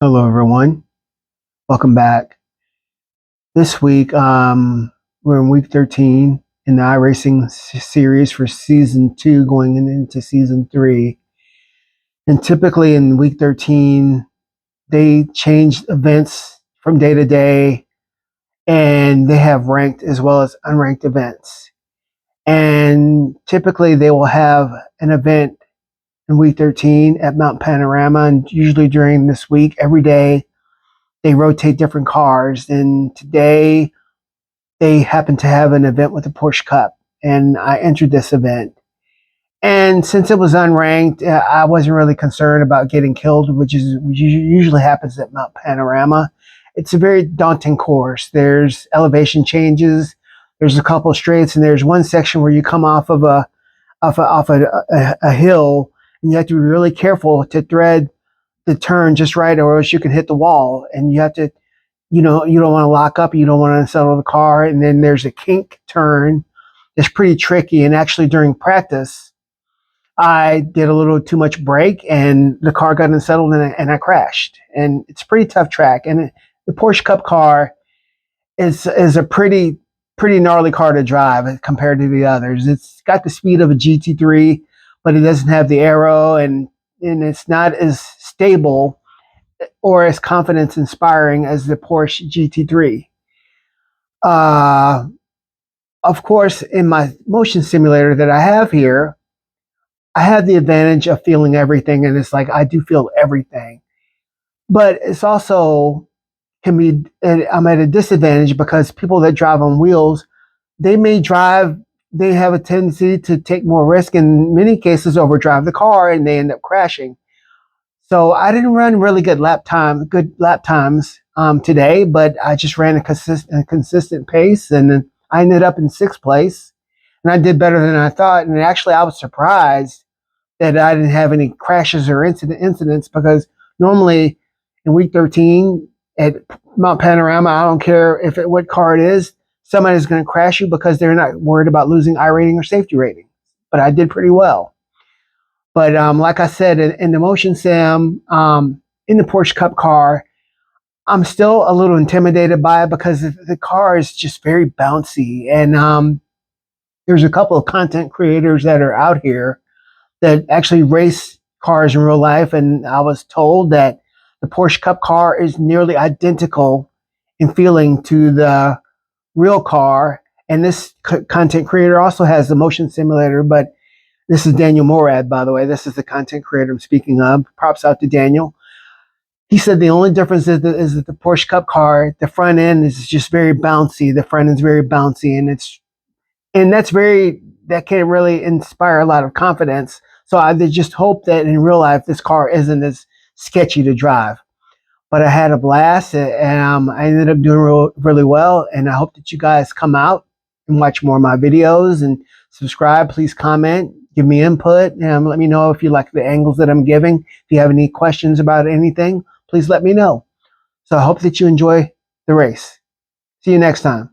Hello, everyone. Welcome back. This week, we're in week 13 in the iRacing series for season 2, going into season 3. And typically in week 13, they change events from day to day, and they have ranked as well as unranked events. And typically, they will have an event in week 13 at Mount Panorama, and usually during this week, every day, they rotate different cars. And today, they happened to have an event with the Porsche Cup, and I entered this event. And since it was unranked, I wasn't really concerned about getting killed, which usually happens at Mount Panorama. It's a very daunting course. There's elevation changes. There's a couple of straights, and there's one section where you come off a hill, and you have to be really careful to thread the turn just right, or else you can hit the wall. And you have to you don't want to lock up, you don't want to unsettle the car. And then there's a kink turn. It's pretty tricky. And actually, during practice, I did a little too much brake, and the car got unsettled, and I crashed. And it's a pretty tough track. And the Porsche Cup car is a pretty gnarly car to drive compared to the others. It's got the speed of a GT3, but it doesn't have the aero, and it's not as stable or as confidence inspiring as the Porsche GT3. Uh, of course, in my motion simulator that I have here, I have the advantage of feeling everything, and it's like I do feel everything. But it's also can be I'm at a disadvantage because people that drive on wheels, they may drive. They have a tendency to take more risk, in many cases overdrive the car, and they end up crashing. So I didn't run really good lap times today, but I just ran a consistent pace, and then I ended up in sixth place, and I did better than I thought. And actually, I was surprised that I didn't have any crashes or incidents, because normally in week 13 at Mount Panorama, I don't care what car it is, somebody's going to crash you because they're not worried about losing I rating or safety rating. But I did pretty well. But like I said, in the motion sim, in the Porsche Cup car, I'm still a little intimidated by it because the car is just very bouncy. And there's a couple of content creators that are out here that actually race cars in real life. And I was told that the Porsche Cup car is nearly identical in feeling to the real car. And this content creator also has the motion simulator, but this is Daniel Morad, by the way. This is the content creator I'm speaking of. Props out to Daniel. He said the only difference is that the Porsche Cup car, the front end is just very bouncy. The front end's very bouncy, and that can really inspire a lot of confidence. So I just hope that in real life this car isn't as sketchy to drive. But I had a blast, and I ended up doing really well. And I hope that you guys come out and watch more of my videos and subscribe. Please comment, give me input, and let me know if you like the angles that I'm giving. If you have any questions about anything, please let me know. So I hope that you enjoy the race. See you next time.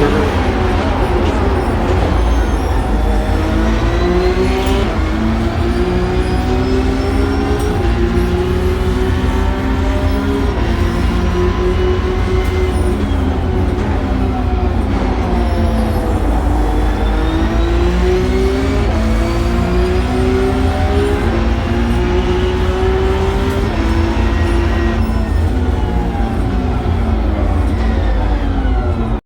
Bathurst.